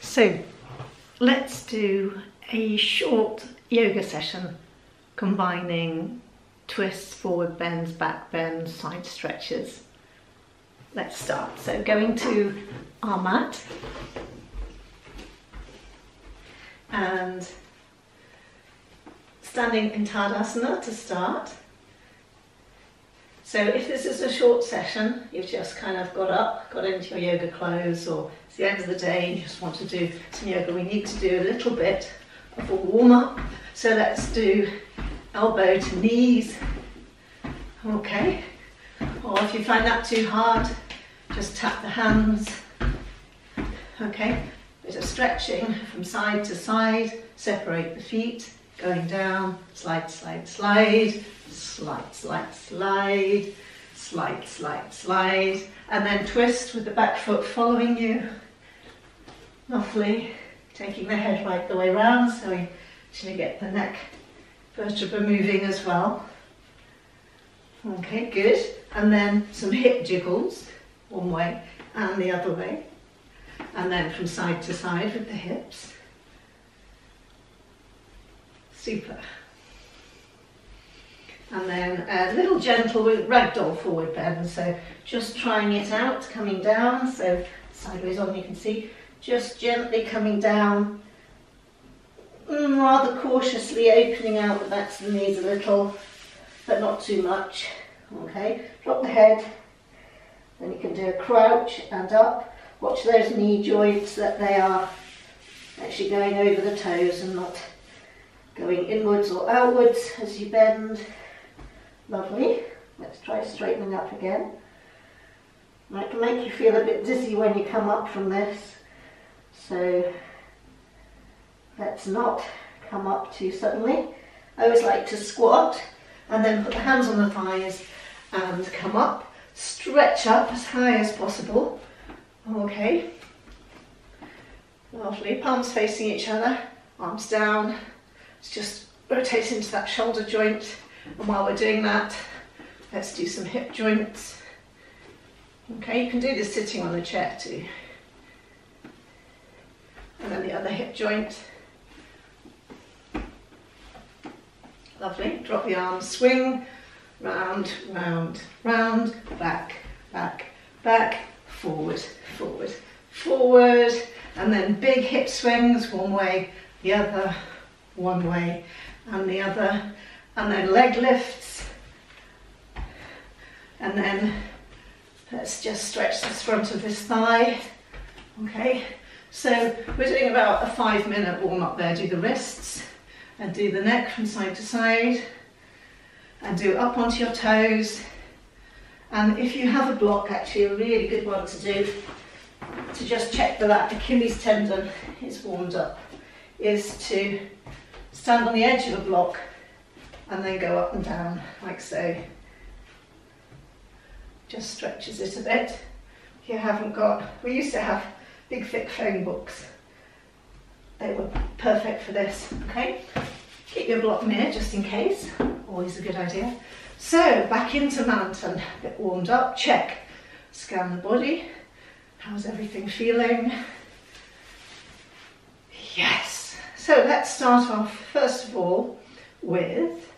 So let's do a short yoga session combining twists, forward bends, back bends, side stretches. Let's start. So going to our mat and standing in Tadasana to start. So if this is a short session, you've just kind of got up, got into your yoga clothes, or it's the end of the day and you just want to do some yoga, we need to do a little bit of a warm-up. So let's do elbow to knees, okay? Or if you find that too hard, just tap the hands, okay? Bit of stretching from side to side, separate the feet, going down, slide, slide, slide, slide, slide, slide, slide, slide, slide, and then twist with the back foot following you. Lovely. Taking the head right the way round, so we actually get the neck vertebra moving as well. Okay, good. And then some hip jiggles, one way and the other way. And then from side to side with the hips. Super. And then a little gentle ragdoll forward bend, so just trying it out, coming down, so sideways on you can see, just gently coming down, rather cautiously opening out the backs of the knees a little, but not too much. Okay, drop the head, then you can do a crouch and up. Watch those knee joints, that they are actually going over the toes and not going inwards or outwards as you bend. Lovely. Let's try straightening up again. That can make you feel a bit dizzy when you come up from this, so let's not come up too suddenly. I always like to squat and then put the hands on the thighs and come up, stretch up as high as possible. Okay, lovely. Palms facing each other, arms down. Let's just rotate into that shoulder joint, and while we're doing that, let's do some hip joints. Okay, you can do this sitting on a chair too. And then the other hip joint. Lovely. Drop the arms, swing, round, round, round, back, back, back, forward, forward, forward, and then big hip swings, one way, the other, one way, and the other, and then leg lifts, and then let's just stretch the front of this thigh. Okay, so we're doing about a 5-minute warm-up there. Do the wrists and do the neck from side to side, and do up onto your toes. And if you have a block, actually a really good one to do, to just check that Achilles tendon is warmed up, is to stand on the edge of a block and then go up and down like so. Just stretches it a bit. If you haven't got, we used to have big thick phone books. They were perfect for this, okay? Keep your block near just in case, always a good idea. So back into mountain, a bit warmed up, check. Scan the body, how's everything feeling? Yes. So let's start off first of all with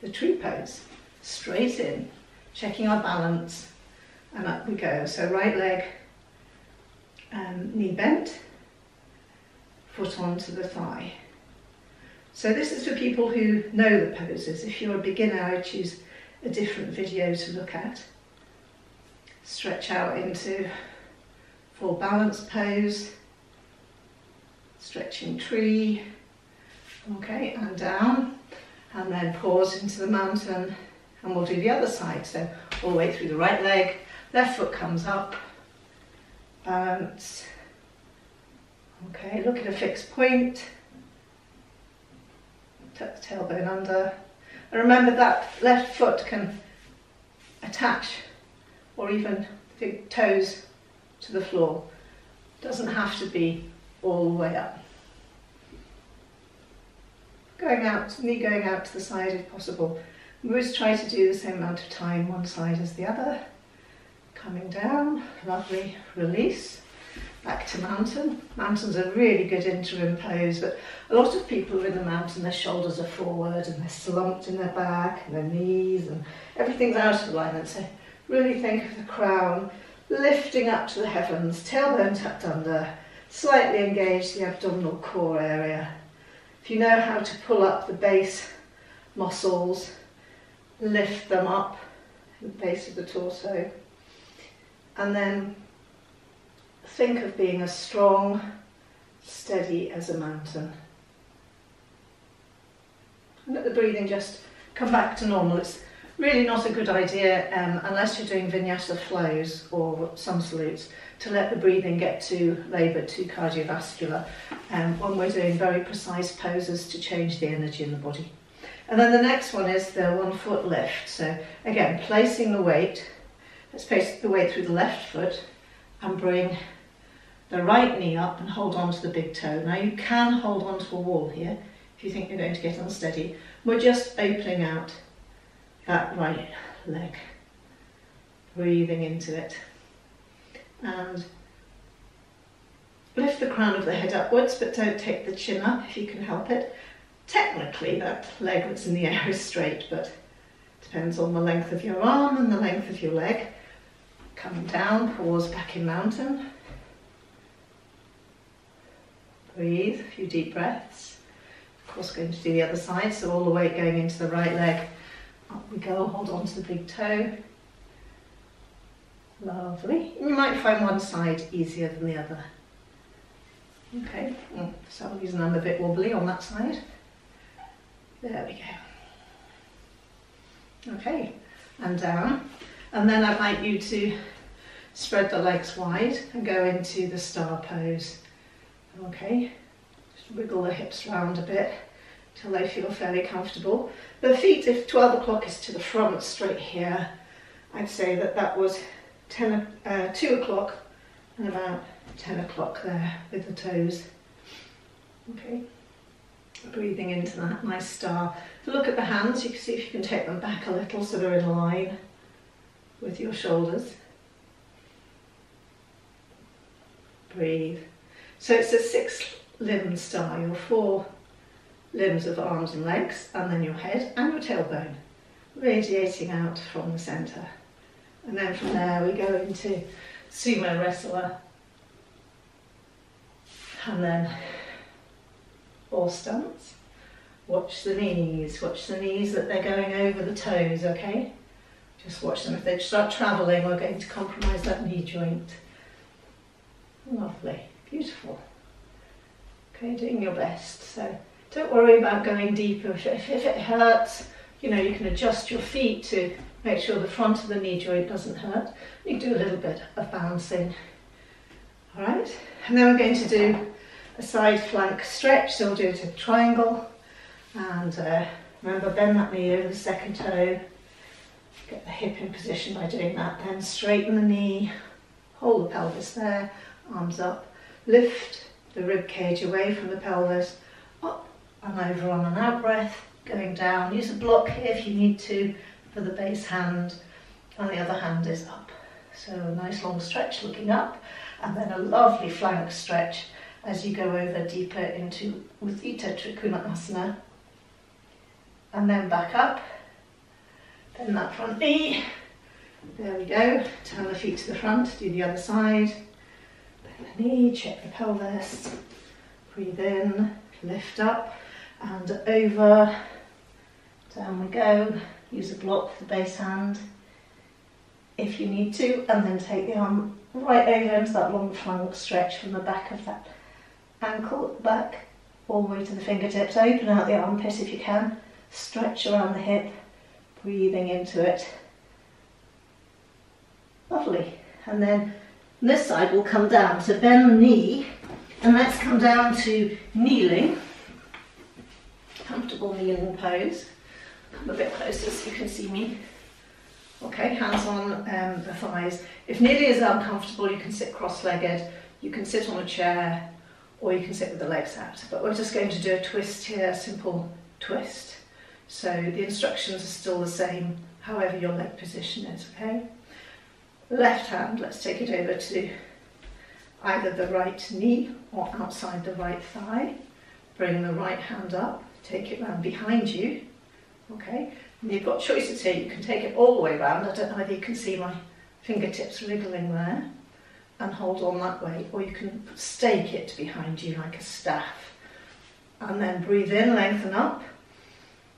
the tree pose. Straight in, checking our balance, and up we go. So right leg, knee bent, foot onto the thigh. So this is for people who know the poses. If you're a beginner, I choose a different video to look at. Stretch out into full balance pose, stretching tree, okay, and down, and then pause into the mountain, and we'll do the other side. So all the way through the right leg, left foot comes up, balance, okay, look at a fixed point, tuck the tailbone under, and remember that left foot can attach or even the toes to the floor. Doesn't have to be all the way up. Going out, knee going out to the side if possible. We always try to do the same amount of time one side as the other. Coming down, lovely, release, back to mountain. Mountain's a really good interim pose, but a lot of people in the mountain, their shoulders are forward and they're slumped in their back and their knees and everything's out of alignment. So really think of the crown lifting up to the heavens, tailbone tucked under, slightly engage the abdominal core area. If you know how to pull up the base muscles, lift them up at the base of the torso, and then think of being as strong, steady as a mountain. And let the breathing just come back to normal. It's really not a good idea, unless you're doing vinyasa flows or some salutes, to let the breathing get too laboured, too cardiovascular, when we're doing very precise poses to change the energy in the body. And then the next one is the 1 foot lift. So again, placing the weight, let's place the weight through the left foot and bring the right knee up and hold on to the big toe. Now you can hold on to a wall here if you think you're going to get unsteady. We're just opening out that right leg, breathing into it. And lift the crown of the head upwards, but don't take the chin up if you can help it. Technically that leg that's in the air is straight, but depends on the length of your arm and the length of your leg. Come down, pause, back in mountain. Breathe, a few deep breaths. Of course, going to do the other side, so all the weight going into the right leg. Up we go, hold on to the big toe. Lovely. You might find one side easier than the other. Okay, for some reason I'm a bit wobbly on that side. There we go. Okay, and down. And then I'd like you to spread the legs wide and go into the star pose. Okay, just wiggle the hips round a bit till they feel fairly comfortable. The feet, if 12 o'clock is to the front, straight here, I'd say that was 2 o'clock and about 10 o'clock there with the toes. Okay, breathing into that nice star. Look at the hands, you can see if you can take them back a little so they're in line with your shoulders. Breathe. So it's a 6-limb star, your 4 limbs of arms and legs, and then your head and your tailbone, radiating out from the centre. And then from there we go into sumo wrestler, and then horse stance. Watch the knees that they're going over the toes, okay? Just watch them. If they start travelling, we're going to compromise that knee joint. Lovely, beautiful. Okay, doing your best. So don't worry about going deeper. If it hurts, you know, you can adjust your feet to make sure the front of the knee joint doesn't hurt. You can do a little bit of bouncing. All right, and then we're going to do a side flank stretch. So we'll do it in a triangle. And remember, bend that knee over the second toe. Get the hip in position by doing that. Then straighten the knee, hold the pelvis there, arms up. Lift the rib cage away from the pelvis, up and over on an out breath, going down. Use a block here if you need to for the base hand, and the other hand is up. So a nice long stretch looking up, and then a lovely flank stretch as you go over deeper into Utthita Trikonasana. And then back up, bend that front knee, there we go, turn the feet to the front, do the other side, bend the knee, check the pelvis, breathe in, lift up and over, down we go, use a block for the base hand if you need to, and then take the arm right over into that long flank stretch from the back of that ankle back all the way to the fingertips. Open out the armpit if you can. Stretch around the hip, breathing into it. Lovely. And then this side will come down. So bend the knee, and let's come down to kneeling. Comfortable kneeling pose. Come a bit closer so you can see me. Okay, hands on the thighs. If nearly as uncomfortable, you can sit cross-legged, you can sit on a chair, or you can sit with the legs out. But we're just going to do a twist here, a simple twist. So the instructions are still the same, however your leg position is, okay? Left hand, let's take it over to either the right knee or outside the right thigh. Bring the right hand up, take it round behind you, okay? And you've got choices here. You can take it all the way round. I don't know whether you can see my fingertips wriggling there, and hold on that way, or you can stake it behind you like a staff. And then breathe in, lengthen up,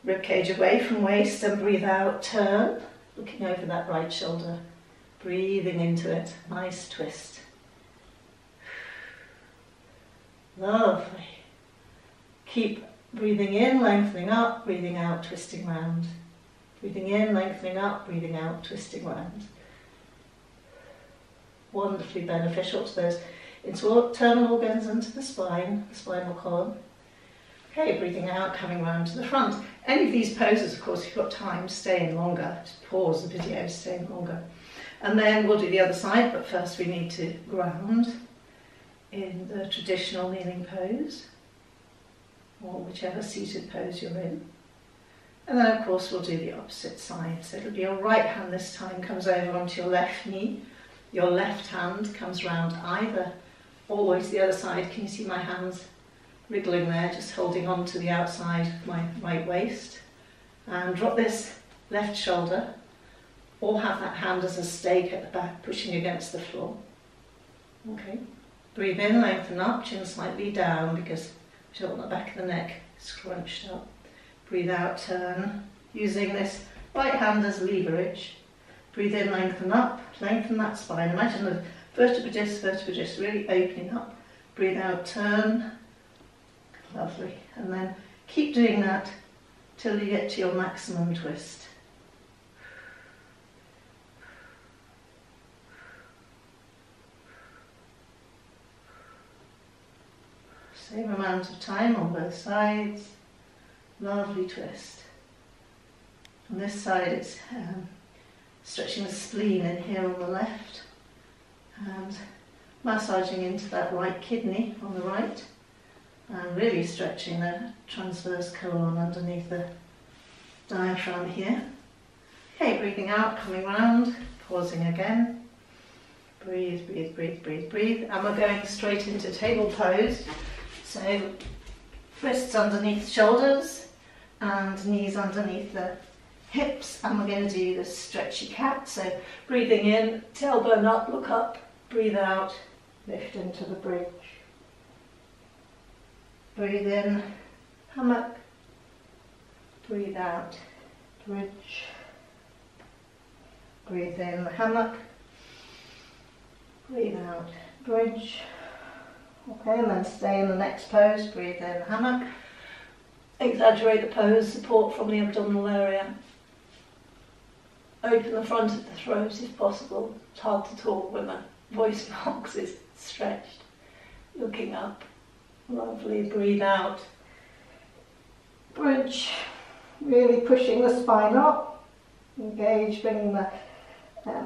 ribcage away from waist, and breathe out, turn, looking over that right shoulder, breathing into it, nice twist. Lovely. Keep breathing in, lengthening up, breathing out, twisting round. Breathing in, lengthening up, breathing out, twisting round. Wonderfully beneficial to those internal organs and to the spine, the spinal column. Okay, breathing out, coming round to the front. Any of these poses, of course, if you've got time, stay in longer. Just pause the video, stay in longer. And then we'll do the other side, but first we need to ground in the traditional kneeling pose, or whichever seated pose you're in. And then, of course, we'll do the opposite side. So it'll be your right hand this time comes over onto your left knee. Your left hand comes round either, always the other side. Can you see my hands wriggling there, just holding on to the outside of my right waist? And drop this left shoulder, or have that hand as a stake at the back, pushing against the floor. Okay. Breathe in, lengthen up, chin slightly down, because you don't want the back of the neck scrunched up. Breathe out, turn, using this right hand as leverage. Breathe in, lengthen up, lengthen that spine. Imagine the vertebra disc really opening up. Breathe out, turn. Lovely. And then keep doing that till you get to your maximum twist. Same amount of time on both sides. Lovely twist. On this side it's stretching the spleen in here on the left and massaging into that right kidney on the right, and really stretching the transverse colon underneath the diaphragm here. Okay, breathing out, coming round, pausing again. Breathe, breathe, breathe, breathe, breathe. And we're going straight into table pose. So wrists underneath shoulders and knees underneath the hips, and we're going to do this stretchy cat. So breathing in, tailbone up, look up, breathe out, lift into the bridge. Breathe in, hammock, breathe out, bridge. Breathe in, hammock, breathe out, bridge. Okay, and then stay in the next pose, breathe in, hammock. Exaggerate the pose, support from the abdominal area. Open the front of the throat if possible. It's hard to talk when the voice box is stretched. Looking up. Lovely. Breathe out. Bridge. Really pushing the spine up. Engage, bringing the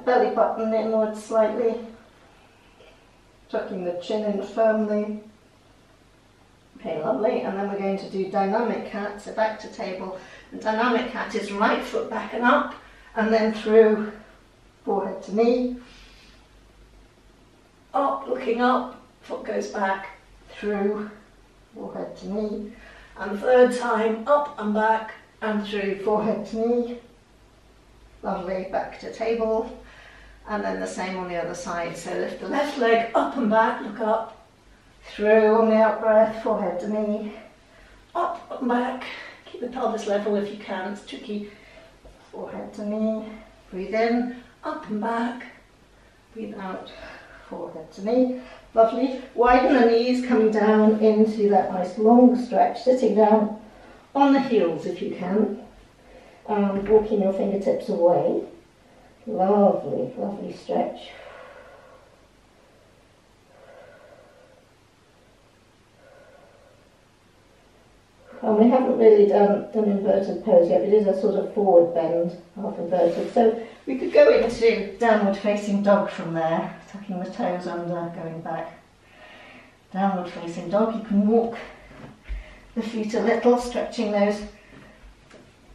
belly button inwards slightly. Tucking the chin in firmly. Okay, lovely. And then we're going to do dynamic cat. So back to table. And dynamic cat is right foot back and up, and then through, forehead to knee. Up, looking up, foot goes back, through, forehead to knee. And third time, up and back, and through, forehead to knee. Lovely, back to table. And then the same on the other side. So lift the left leg up and back, look up, through on the out breath, forehead to knee, up and back. Keep the pelvis level if you can, it's tricky. Forehead to knee, breathe in, up and back, breathe out, forehead to knee. Lovely. Widen the knees, coming down into that nice long stretch, sitting down on the heels if you can, and walking your fingertips away. Lovely, lovely stretch. And we haven't really done an inverted pose yet. It is a sort of forward bend, half inverted. So we could go into downward facing dog from there, tucking the toes under, going back. Downward facing dog. You can walk the feet a little, stretching those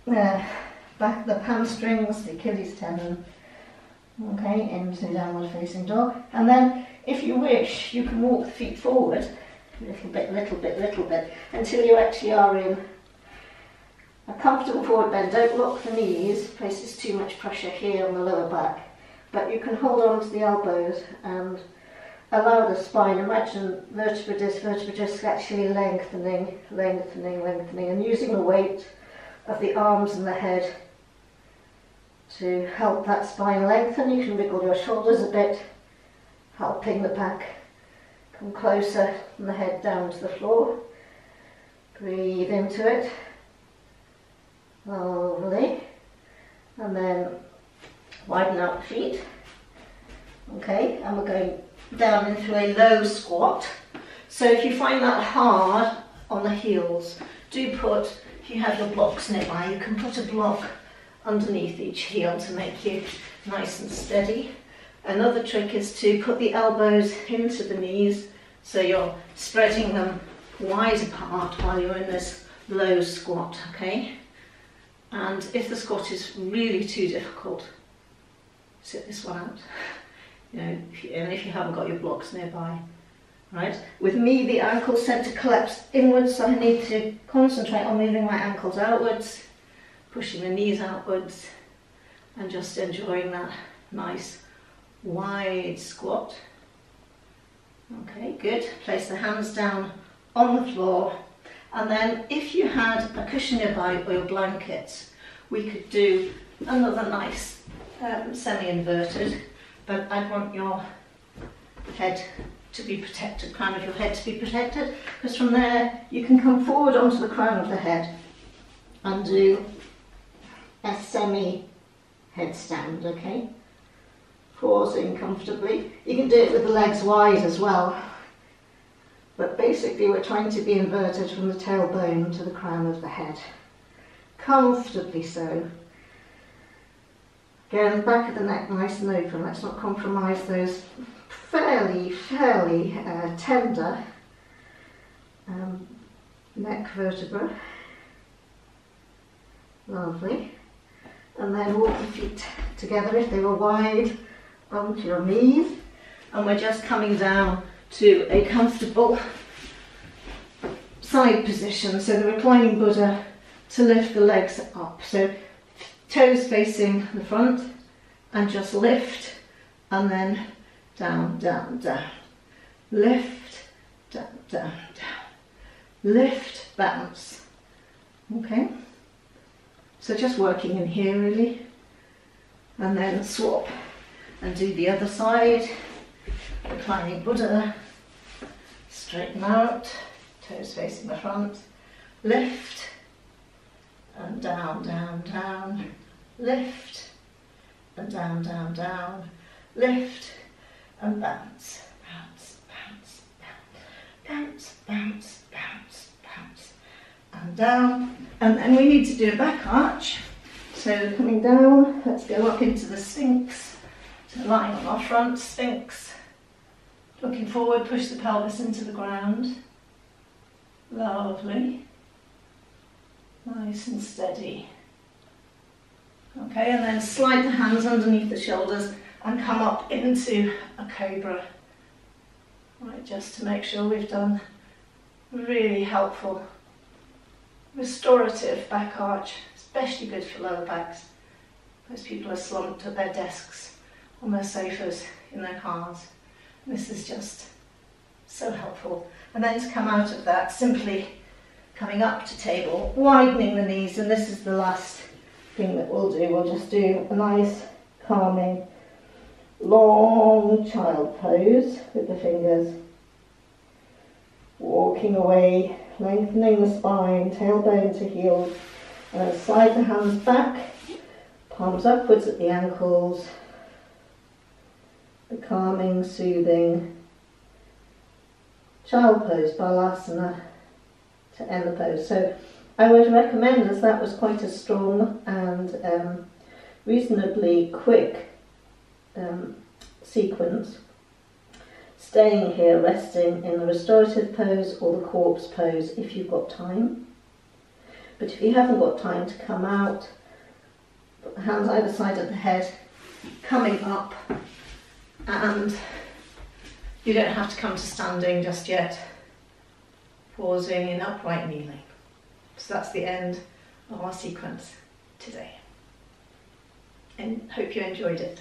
back, the hamstrings, the Achilles tendon. Okay, into downward facing dog. And then If you wish, you can walk the feet forward little bit, until you actually are in a comfortable forward bend. Don't lock the knees, places too much pressure here on the lower back, but you can hold on to the elbows and allow the spine. Imagine vertebra disc actually lengthening, and using the weight of the arms and the head to help that spine lengthen. You can wriggle your shoulders a bit, helping the back come closer and the head down to the floor. Breathe into it. Lovely. And then widen out the feet. Okay, and we're going down into a low squat. So if you find that hard on the heels, do put, if you have your blocks nearby, you can put a block underneath each heel to make you nice and steady. Another trick is to put the elbows into the knees so you're spreading them wide apart while you're in this low squat, okay? And if the squat is really too difficult, sit this one out. You know, if you haven't got your blocks nearby, right? With me, the ankles tend to collapse inwards, so I need to concentrate on moving my ankles outwards, pushing the knees outwards, and just enjoying that nice wide squat. Okay, good. Place the hands down on the floor, and then if you had a cushion nearby or your blankets, we could do another nice semi-inverted, but I'd want your head to be protected, crown of your head to be protected, because from there you can come forward onto the crown of the head and do a semi-headstand, okay? Pausing comfortably. You can do it with the legs wide as well, but basically we're trying to be inverted from the tailbone to the crown of the head. Comfortably so. Again, back of the neck nice and open. Let's not compromise those fairly tender neck vertebra. Lovely. And then walk the feet together if they were wide onto your knees. And we're just coming down to a comfortable side position. So the reclining Buddha, to lift the legs up. So toes facing the front, and just lift, and then down, down, down. Lift, down, down, down. Lift, bounce. Okay? So just working in here really. And then swap and do the other side. Reclining Buddha. Straighten out, toes facing the front. Lift, and down, down, down. Lift, and down, down, down. Lift, and bounce, bounce, bounce, bounce, bounce, bounce, bounce, and down. And then we need to do a back arch. So coming down, let's go up into the Sphinx. So lying on our front, Sphinx. Looking forward, push the pelvis into the ground. Lovely. Nice and steady. Okay, and then slide the hands underneath the shoulders and come up into a cobra. Right, just to make sure we've done really helpful restorative back arch, especially good for lower backs. Most people are slumped at their desks, on their sofas, in their cars. This is just so helpful. And then to come out of that, simply coming up to table, widening the knees, and this is the last thing that we'll do. We'll just do a nice, calming, long child pose with the fingers. Walking away, lengthening the spine, tailbone to heels, and then slide the hands back, palms upwards at the ankles. The calming, soothing child pose, balasana, to end the pose. So I would recommend, as that was quite a strong and reasonably quick sequence, staying here, resting in the restorative pose or the corpse pose if you've got time. But if you haven't got time to come out, put the hands either side of the head, coming up and You don't have to come to standing just yet. Pausing in upright kneeling. So that's the end of our sequence today. And hope you enjoyed it.